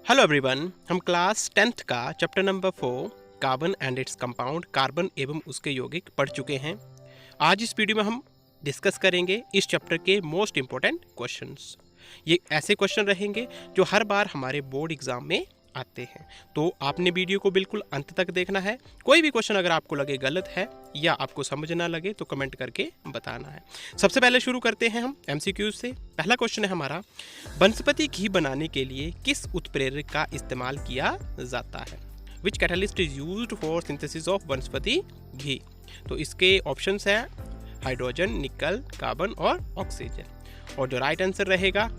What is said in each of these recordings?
Hello everyone, हम class 10th का chapter number 4 carbon and its compound carbon एवं उसके यौगिक पढ़ चुके हैं। आज इस वीडियो में हम डिस्कस करेंगे इस चैप्टर के मोस्ट इम्पोर्टेंट क्वेश्चंस। ये ऐसे क्वेश्चन रहेंगे जो हर बार हमारे बोर्ड एग्जाम में आते हैं, तो आपने वीडियो को बिल्कुल अंत तक देखना है। कोई भी क्वेश्चन अगर आपको लगे गलत है या आपको समझ ना लगे तो कमेंट करके बताना है। सबसे पहले शुरू करते हैं हम एमसीक्यू से। पहला क्वेश्चन है हमारा, वनस्पति घी बनाने के लिए किस उत्प्रेरक का इस्तेमाल किया जाता है? Which catalyst is used for synthesis of vanaspati ghee? तो इसके ऑप्शंस हैं हाइड्रोजन, निकल, कार्बन और ऑक्सीजन। और जो राइट आंसर रहेगा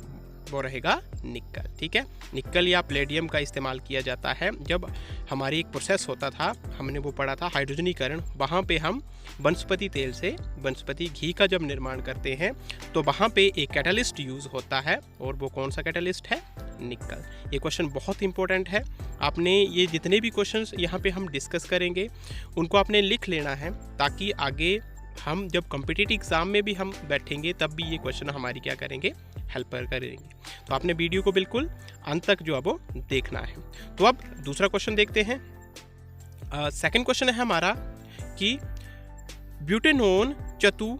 वो रहेगा निकल। ठीक है, निकल या प्लेडियम का इस्तेमाल किया जाता है। जब हमारी एक प्रोसेस होता था, हमने वो पढ़ा था हाइड्रोजनीकरण, वहाँ पे हम वनस्पति तेल से वनस्पति घी का जब निर्माण करते हैं तो वहाँ पे एक कैटलिस्ट यूज़ होता है, और वो कौन सा कैटलिस्ट है? निकल। ये क्वेश्चन बहुत इंपॉर्टेंट है। आपने ये जितने भी क्वेश्चंस यहाँ पे हम डिस्कस करेंगे उनको आपने लिख लेना है, ताकि आगे हम जब कॉम्पिटिटिव एग्जाम में भी हम बैठेंगे तब भी ये क्वेश्चन हमारी क्या करेंगे, हेल्प करेंगे। तो आपने वीडियो को बिल्कुल अंत तक जो है वो देखना है। तो अब दूसरा क्वेश्चन देखते हैं। सेकंड क्वेश्चन है हमारा कि ब्यूटेनोन चतु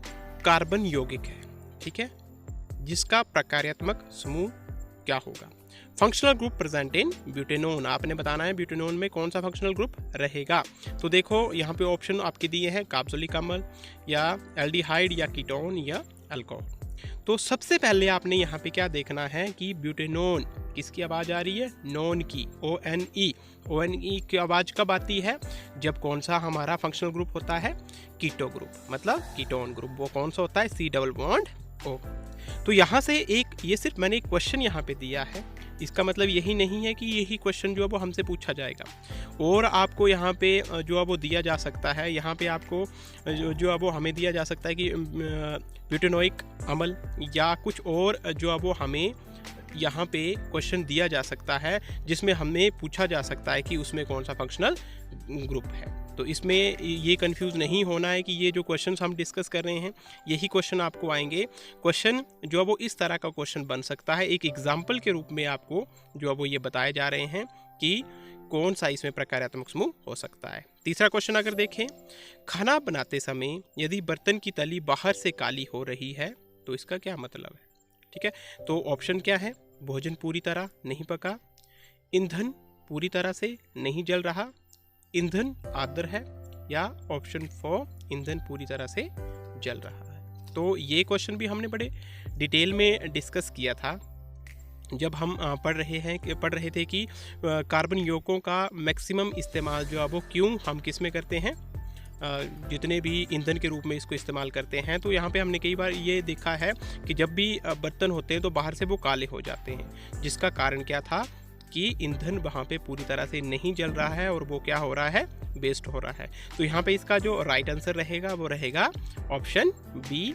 कार्बन यौगिक है, ठीक है, जिसका प्रकार्यात्मक समूह क्या होगा? Functional group present in butanone. आपने बताना है ब्यूटेनोन में कौन सा फंक्शनल ग्रुप रहेगा। तो देखो यहाँ पे ऑप्शन आपके दिए हैं, कार्बोक्सिलिक अम्ल या एल्डिहाइड या कीटोन या अल्कोहल। तो सबसे पहले आपने यहाँ पे क्या देखना है कि ब्यूटेनोन किसकी आवाज़ आ रही है? नॉन की, ONE। ONE की आवाज़ कब आती है? जब कौन सा हमारा फंक्शनल ग्रुप होता है? कीटो ग्रुप, मतलब कीटोन ग्रुप। वो कौन सा होता है? C double bond O। तो यहाँ से ये सिर्फ मैंने एक क्वेश्चन यहाँ पे दिया है, इसका मतलब यही नहीं है कि यही क्वेश्चन जो है वो हमसे पूछा जाएगा। और आपको यहाँ पे जो है वो दिया जा सकता है, यहाँ पे आपको जो है वो हमें दिया जा सकता है कि ब्यूटेनोइक अम्ल या कुछ और जो है वो हमें यहाँ पे क्वेश्चन दिया जा सकता है, जिसमें हमें पूछा जा सकता है कि उसमें कौन सा फंक्शनल ग्रुप है। तो इसमें ये कंफ्यूज नहीं होना है कि ये जो क्वेश्चंस हम डिस्कस कर रहे हैं यही क्वेश्चन आपको आएंगे। क्वेश्चन जो है वो इस तरह का क्वेश्चन बन सकता है, एक एग्जाम्पल के रूप में आपको जो है वो ये बताए जा रहे हैं कि कौन सा इसमें प्रकार्यात्मक समूह हो सकता है। तीसरा क्वेश्चन अगर देखें, खाना बनाते समय यदि बर्तन की तली बाहर से काली हो रही है तो इसका क्या मतलब है? ठीक है, तो ऑप्शन क्या है? भोजन पूरी तरह नहीं पका, ईंधन पूरी तरह से नहीं जल रहा, ईंधन आर्द्र है, या ऑप्शन 4 ईंधन पूरी तरह से जल रहा है। तो ये क्वेश्चन भी हमने बड़े डिटेल में डिस्कस किया था जब हम पढ़ रहे थे कि कार्बन यौगिकों का मैक्सिमम इस्तेमाल जो है वो क्यों हम किस में करते हैं, जितने भी ईंधन के रूप में इसको इस्तेमाल करते हैं। तो यहाँ पे हमने कई बार ये देखा है कि जब भी बर्तन होते हैं तो बाहर से वो काले हो जाते हैं, जिसका कारण क्या था कि ईंधन वहाँ पे पूरी तरह से नहीं जल रहा है और वो क्या हो रहा है, वेस्ट हो रहा है। तो यहाँ पे इसका जो राइट आंसर रहेगा वो रहेगा ऑप्शन बी,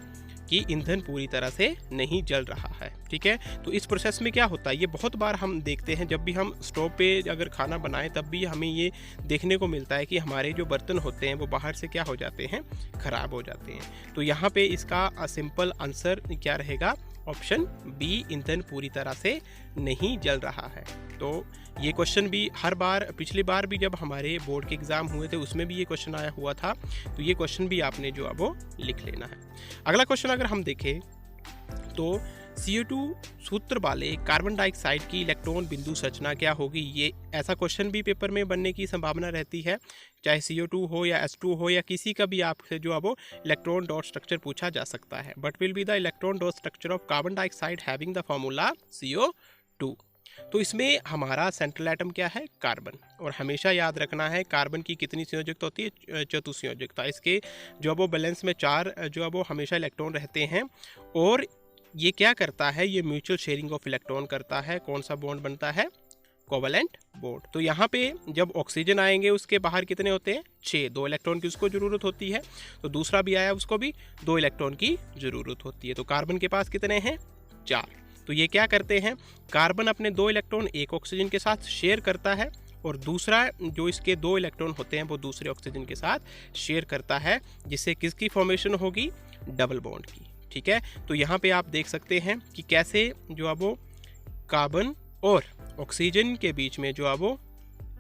कि ईंधन पूरी तरह से नहीं जल रहा है। ठीक है, तो इस प्रोसेस में क्या होता है, ये बहुत बार हम देखते हैं, जब भी हम स्टोव पे अगर खाना बनाएं तब भी हमें ये देखने को मिलता है कि हमारे जो बर्तन होते हैं वो बाहर से क्या हो जाते हैं, ख़राब हो जाते हैं। तो यहाँ पे इसका सिंपल आंसर क्या रहेगा? ऑप्शन बी, ईंधन पूरी तरह से नहीं जल रहा है। तो ये क्वेश्चन भी हर बार, पिछली बार भी जब हमारे बोर्ड के एग्ज़ाम हुए थे उसमें भी ये क्वेश्चन आया हुआ था, तो ये क्वेश्चन भी आपने जो है वो लिख लेना है। अगला क्वेश्चन अगर हम देखें तो CO2 सूत्र वाले कार्बन डाइऑक्साइड की इलेक्ट्रॉन बिंदु संरचना क्या होगी? ये ऐसा क्वेश्चन भी पेपर में बनने की संभावना रहती है, चाहे CO2 हो या H2 हो या किसी का भी आपसे जो है वो इलेक्ट्रॉन डॉट स्ट्रक्चर पूछा जा सकता है। But will be the electron dot structure of carbon dioxide having the formula CO2। तो इसमें हमारा सेंट्रल एटम क्या है? कार्बन। और हमेशा याद रखना है कार्बन की कितनी संयोजकता होती है? चतुसंयोजकता। इसके जो वो बैलेंस में 4 जो है वो हमेशा इलेक्ट्रॉन रहते हैं, और ये क्या करता है, ये म्यूचुअल शेयरिंग ऑफ इलेक्ट्रॉन करता है। कौन सा बॉन्ड बनता है? Covalent bond. तो यहाँ पे जब ऑक्सीजन आएंगे उसके बाहर कितने होते हैं? 6। 2 इलेक्ट्रॉन की उसको ज़रूरत होती है, तो दूसरा भी आया उसको भी 2 इलेक्ट्रॉन की ज़रूरत होती है। तो कार्बन के पास कितने हैं? 4। तो ये क्या करते हैं, कार्बन अपने 2 इलेक्ट्रॉन एक ऑक्सीजन के साथ शेयर करता है, और दूसरा जो इसके 2 इलेक्ट्रॉन होते हैं वो दूसरे ऑक्सीजन के साथ शेयर करता है, जिससे किसकी फॉर्मेशन होगी? डबल बॉन्ड की। ठीक है, तो यहाँ पे आप देख सकते हैं कि कैसे जो है वो कार्बन और ऑक्सीजन के बीच में जो है वो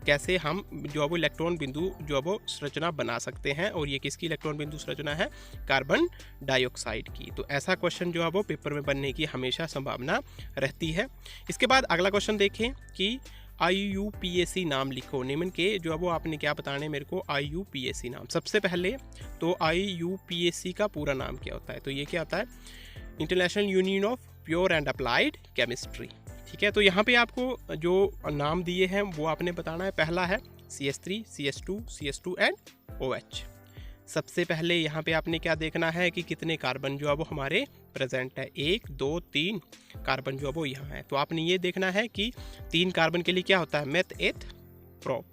कैसे हम जो है वो इलेक्ट्रॉन बिंदु जो है वो संरचना बना सकते हैं, और ये किसकी इलेक्ट्रॉन बिंदु संरचना है? कार्बन डाइऑक्साइड की। तो ऐसा क्वेश्चन जो है वो पेपर में बनने की हमेशा संभावना रहती है। इसके बाद अगला क्वेश्चन देखें कि IUPAC नाम लिखो। निम्न के जो है वो आपने क्या बताना है मेरे को? IUPAC नाम। सबसे पहले तो IUPAC का पूरा नाम क्या होता है? तो ये क्या होता है? International union of pure and applied chemistry. ठीक है, तो यहाँ पे आपको जो नाम दिए हैं वो आपने बताना है। पहला है CH3, CH2, CH2 and OH। सबसे पहले यहाँ पे आपने क्या देखना है कि कितने कार्बन जो है वो हमारे प्रेजेंट है। 1 2 3 कार्बन जो है वो यहाँ है। तो आपने ये देखना है कि 3 कार्बन के लिए क्या होता है? Meth eth prop.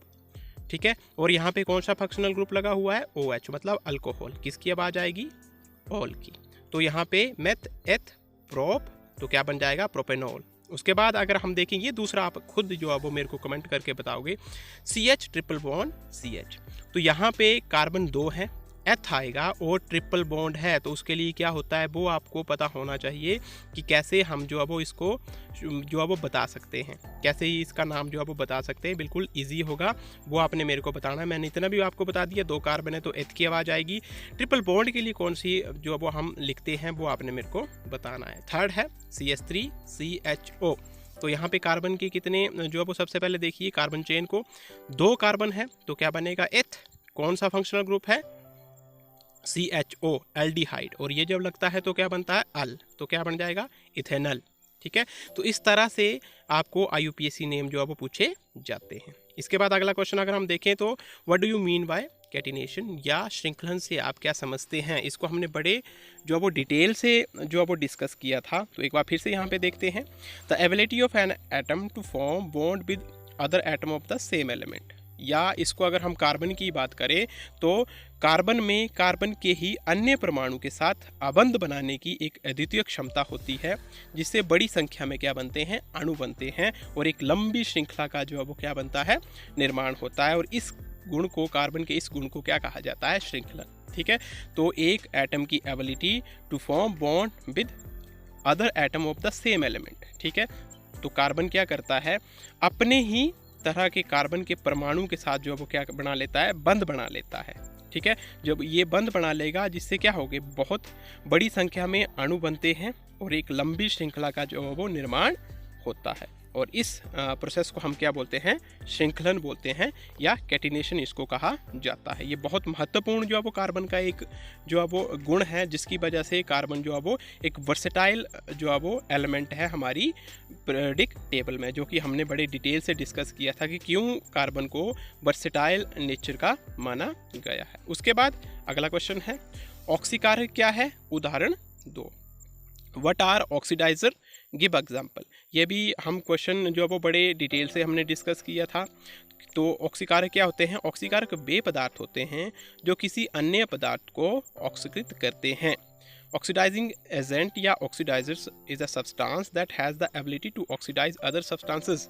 ठीक है, और यहाँ पे कौन सा फंक्शनल ग्रुप लगा हुआ है? OH, मतलब अल्कोहल। किसकी आवाज आएगी? ऑल की। तो यहाँ पे मेथ एथ प्रोप, तो क्या बन जाएगा? प्रोपेनॉल। उसके बाद अगर हम देखें, ये दूसरा आप खुद जो है वो मेरे को कमेंट करके बताओगे, CH ट्रिपल बॉन्ड CH। तो यहाँ पे कार्बन 2 है, एथ आएगा और ट्रिपल बॉन्ड है, तो उसके लिए क्या होता है वो आपको पता होना चाहिए कि कैसे हम जो है वो इसको जो है वो बता सकते हैं, कैसे ही इसका नाम जो है वो बता सकते हैं। बिल्कुल इजी होगा, वो आपने मेरे को बताना है। मैंने इतना भी आपको बता दिया, 2 कार्बन है तो एथ की आवाज़ आएगी। ट्रिपल बॉन्ड के लिए कौन सी जो है वो हम लिखते हैं वो आपने मेरे को बताना है। थर्ड है CH3 CHO। तो यहाँ पे कार्बन के कितने जो है वो, सबसे पहले देखिए कार्बन चेन को 2 कार्बन है तो क्या बनेगा? एथ। कौन सा फंक्शनल ग्रुप है? CHO, aldehyde. और ये जब लगता है तो क्या बनता है? अल। तो क्या बन जाएगा? इथेनॉल। ठीक है, तो इस तरह से आपको IUPAC नेम जो है वो पूछे जाते हैं। इसके बाद अगला क्वेश्चन अगर हम देखें तो what do you mean by catenation, या श्रृंखलन से आप क्या समझते हैं? इसको हमने बड़े जो है वो डिटेल से जो है वो डिस्कस किया था। तो एक बार फिर से यहाँ पे देखते हैं। The ability of an atom to form bond with other atom of the same element, या इसको अगर हम कार्बन की बात करें तो कार्बन में कार्बन के ही अन्य परमाणु के साथ अबंध बनाने की एक अद्वितीय क्षमता होती है, जिससे बड़ी संख्या में क्या बनते हैं? अणु बनते हैं, और एक लंबी श्रृंखला का जो है वो क्या बनता है? निर्माण होता है। और इस गुण को, कार्बन के इस गुण को क्या कहा जाता है? श्रृंखलन। ठीक है, तो एक एटम की ability to form bond with other atom of the same element. ठीक है, तो कार्बन क्या करता है? अपने ही तरह के कार्बन के परमाणु के साथ जो है वो क्या बना लेता है? बंध बना लेता है। ठीक है, जब ये बंध बना लेगा जिससे क्या होगा? बहुत बड़ी संख्या में अणु बनते हैं और एक लंबी श्रृंखला का जो है वो निर्माण होता है। और इस प्रोसेस को हम क्या बोलते हैं? श्रृंखलन बोलते हैं, या कैटिनेशन इसको कहा जाता है। ये बहुत महत्वपूर्ण जो है वो कार्बन का एक जो है वो गुण है, जिसकी वजह से कार्बन जो है वो एक वर्सेटाइल जो है वो एलिमेंट है हमारी पीरियोडिक टेबल में, जो कि हमने बड़े डिटेल से डिस्कस किया था कि क्यों कार्बन को वर्सेटाइल नेचर का माना गया है। उसके बाद अगला क्वेश्चन है ऑक्सीकारक क्या है? उदाहरण दो। What are oxidiser? Give example. ये भी हम क्वेश्चन जो है वो बड़े डिटेल से हमने डिस्कस किया था। तो ऑक्सीकारक क्या होते हैं? ऑक्सीकारक वे पदार्थ होते हैं जो किसी अन्य पदार्थ को ऑक्सीकृत करते हैं। ऑक्सीडाइजिंग एजेंट या oxidisers is a substance that has the ability to oxidise other substances.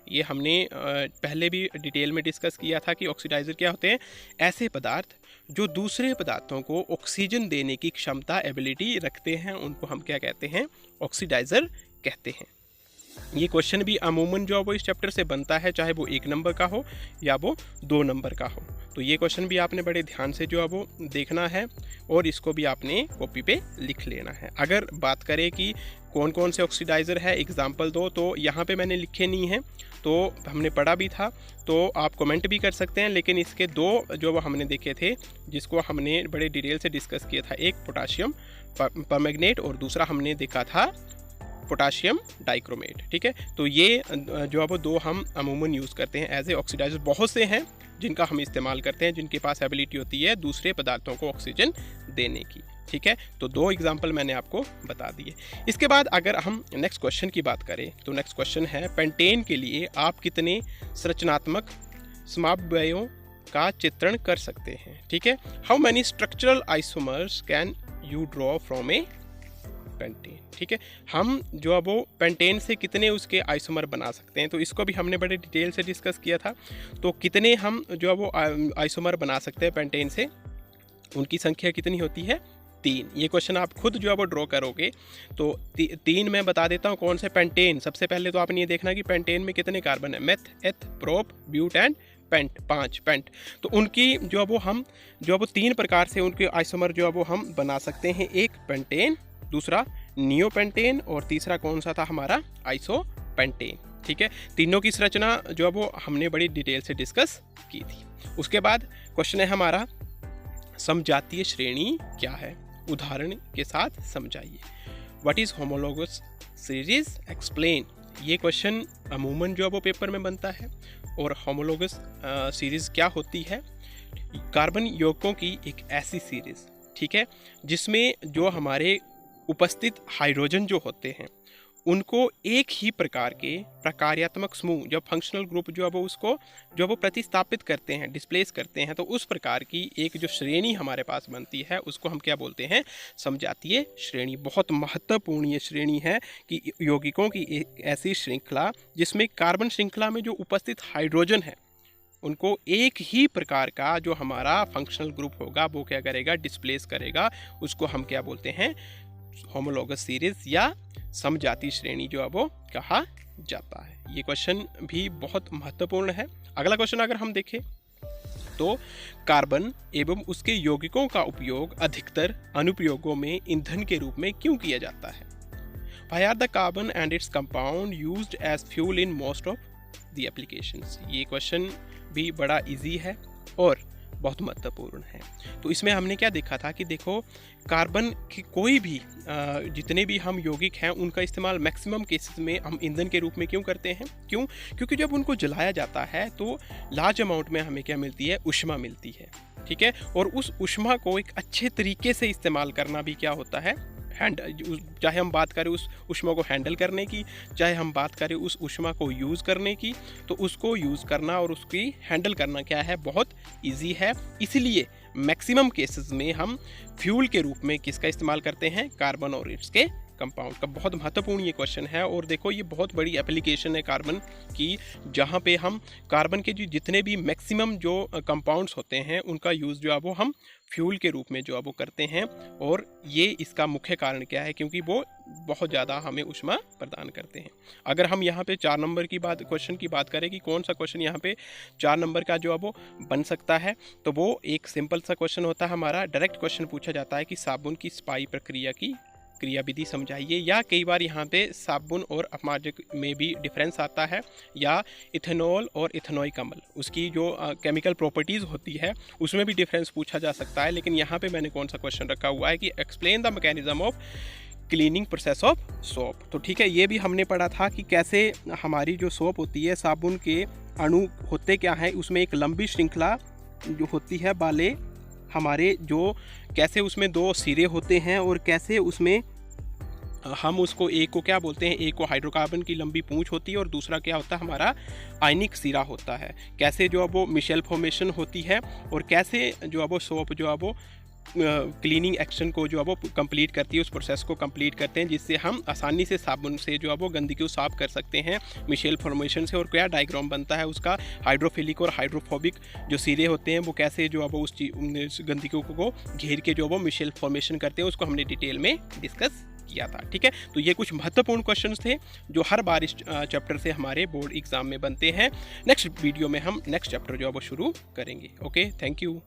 ये हमने पहले भी डिटेल में डिस्कस किया था कि ऑक्सीडाइजर क्या होते हैं? ऐसे पदार्थ जो दूसरे पदार्थों को ऑक्सीजन देने की क्षमता, एबिलिटी रखते हैं, उनको हम क्या कहते हैं? ऑक्सीडाइजर कहते हैं। ये क्वेश्चन भी अमूमन जो है वो इस चैप्टर से बनता है, चाहे वो 1 नंबर का हो या वो 2 नंबर का हो। तो ये क्वेश्चन भी आपने बड़े ध्यान से जो है वो देखना है और इसको भी आपने कॉपी पे लिख लेना है। अगर बात करें कि कौन कौन से ऑक्सीडाइज़र है, एग्जाम्पल दो, तो यहाँ पे मैंने लिखे नहीं हैं, तो हमने पढ़ा भी था, तो आप कमेंट भी कर सकते हैं। लेकिन इसके 2 जो वो हमने देखे थे, जिसको हमने बड़े डिटेल से डिस्कस किया था, एक पोटाशियम परमैंगनेट और दूसरा हमने देखा था पोटाशियम डाइक्रोमेट। ठीक है, तो ये जो है वो 2 हम अमूमन यूज़ करते हैं एज ए ऑक्सीडाइजर। बहुत से हैं जिनका हम इस्तेमाल करते हैं, जिनके पास एबिलिटी होती है दूसरे पदार्थों को ऑक्सीजन देने की। ठीक है, तो 2 एग्जाम्पल मैंने आपको बता दिए। इसके बाद अगर हम नेक्स्ट क्वेश्चन की बात करें तो नेक्स्ट क्वेश्चन है पेंटेन के लिए आप कितने संरचनात्मक समन्वयों का चित्रण कर सकते हैं? ठीक है, how many structural isomers can you draw from A pentane? ठीक है, हम जो है वो पेंटेन से कितने उसके आइसोमर बना सकते हैं, तो इसको भी हमने बड़े डिटेल से डिस्कस किया था। तो कितने हम जो है वो आइसोमर बना सकते हैं पेंटेन से, उनकी संख्या कितनी होती है? 3। ये क्वेश्चन आप खुद जो है वो ड्रॉ करोगे तो 3 मैं बता देता हूँ कौन से। पेंटेन, सबसे पहले तो आपने ये देखना कि पेंटेन में कितने कार्बन है, meth, eth, prop, but and pent, 5 pent. तो उनकी जो है वो हम जो है वो 3 प्रकार से उनके आइसोमर जो है वो हम बना सकते हैं। एक पेंटेन, दूसरा नियोपेंटेन और तीसरा कौन सा था हमारा, आइसोपेंटेन। ठीक है, तीनों की संरचना जो है वो हमने बड़ी डिटेल से डिस्कस की थी। उसके बाद क्वेश्चन है हमारा समजातीय श्रेणी क्या है, उदाहरण के साथ समझाइए। What is homologous series, explain. ये क्वेश्चन अमूमन जो है वो पेपर में बनता है। और होमोलोगस सीरीज क्या होती है, कार्बन यौगिकों की एक ऐसी सीरीज, ठीक है, जिसमें जो हमारे उपस्थित हाइड्रोजन जो होते हैं उनको एक ही प्रकार के प्रकार्यात्मक समूह, जब फंक्शनल ग्रुप जो है वो उसको जो वो प्रतिस्थापित करते हैं, डिस्प्लेस करते हैं, तो उस प्रकार की एक जो श्रेणी हमारे पास बनती है उसको हम क्या बोलते हैं, समजातीय श्रेणी। बहुत महत्वपूर्ण ये श्रेणी है कि यौगिकों की एक ऐसी श्रृंखला जिसमें कार्बन श्रृंखला में जो उपस्थित हाइड्रोजन है उनको एक ही प्रकार का जो हमारा फंक्शनल ग्रुप होगा वो क्या करेगा, डिस्प्लेस करेगा। उसको हम क्या बोलते हैं, होमोलोगस सीरीज या समजातीय श्रेणी जो है वो कहा जाता है। ये क्वेश्चन भी बहुत महत्वपूर्ण है। अगला क्वेश्चन अगर हम देखें तो कार्बन एवं उसके यौगिकों का उपयोग अधिकतर अनुप्रयोगों में ईंधन के रूप में क्यों किया जाता है। Why are the carbon and its compound used as fuel in most of the applications? ये क्वेश्चन भी बड़ा इजी है और बहुत महत्वपूर्ण है। तो इसमें हमने क्या देखा था कि देखो कार्बन की कोई भी जितने भी हम यौगिक हैं उनका इस्तेमाल मैक्सिमम केसेस में हम ईंधन के रूप में क्यों करते हैं, क्यों, क्योंकि जब उनको जलाया जाता है तो लार्ज अमाउंट में हमें क्या मिलती है, ऊष्मा मिलती है। ठीक है, और उस ऊष्मा को एक अच्छे तरीके से इस्तेमाल करना भी क्या होता है, चाहे हम बात करें उस ऊष्मा को हैंडल करने की, चाहे हम बात करें उस ऊष्मा को यूज़ करने की, तो उसको यूज़ करना और उसकी हैंडल करना क्या है, बहुत इजी है। इसलिए मैक्सिमम केसेस में हम फ्यूल के रूप में किसका इस्तेमाल करते हैं, कार्बन और इसके कंपाउंड का। बहुत महत्वपूर्ण ये क्वेश्चन है और देखो ये बहुत बड़ी एप्लीकेशन है कार्बन की, जहाँ पे हम कार्बन के जितने भी मैक्सिमम जो कंपाउंड्स होते हैं उनका यूज़ जो है वो हम फ्यूल के रूप में जो है वो करते हैं। और ये इसका मुख्य कारण क्या है, क्योंकि वो बहुत ज़्यादा हमें ऊष्मा प्रदान करते हैं। अगर हम यहाँ पे 4 नंबर की बात, क्वेश्चन की बात करें कि कौन सा क्वेश्चन यहाँ पे 4 नंबर का जो है वो बन सकता है, तो वो एक सिंपल सा क्वेश्चन होता है हमारा। डायरेक्ट क्वेश्चन पूछा जाता है कि साबुन की सफाई प्रक्रिया की क्रिया विधि समझाइए। या कई बार यहाँ पे साबुन और अपमार्जक में भी डिफरेंस आता है, या इथेनॉल और इथेनॉइक अम्ल उसकी जो केमिकल प्रॉपर्टीज़ होती है उसमें भी डिफरेंस पूछा जा सकता है। लेकिन यहाँ पे मैंने कौन सा क्वेश्चन रखा हुआ है कि explain the mechanism of cleaning process of soap. तो ठीक है, ये भी हमने पढ़ा था कि कैसे हमारी जो सोप होती है, साबुन के अणु होते क्या हैं, उसमें एक लंबी श्रृंखला जो होती है बाले हमारे, जो कैसे उसमें 2 सिरे होते हैं और कैसे उसमें हम उसको एक को क्या बोलते हैं, एक को हाइड्रोकार्बन की लंबी पूंछ होती है और दूसरा क्या होता है हमारा आयनिक सिरा होता है। कैसे जो है वो मिशेल फॉर्मेशन होती है और कैसे जो है वो सोप जो है वो क्लीनिंग एक्शन को जो है वो कंप्लीट करती है, उस प्रोसेस को कंप्लीट करते हैं, जिससे हम आसानी से साबुन से जो है वो गंदगी को साफ कर सकते हैं मिशेल फॉर्मेशन से। और क्या डायग्राम बनता है उसका, हाइड्रोफिलिक और हाइड्रोफोबिक जो सिरे होते हैं वो कैसे जो है वो उस गंदगी को घेर के जो है वो मिशेल फॉर्मेशन करते हैं, उसको हमने डिटेल में डिस्कस किया था। ठीक है, तो ये कुछ महत्वपूर्ण क्वेश्चंस थे जो हर बार इस चैप्टर से हमारे बोर्ड एग्जाम में बनते हैं। नेक्स्ट वीडियो में हम नेक्स्ट चैप्टर जो है वो शुरू करेंगे। Okay, thank you.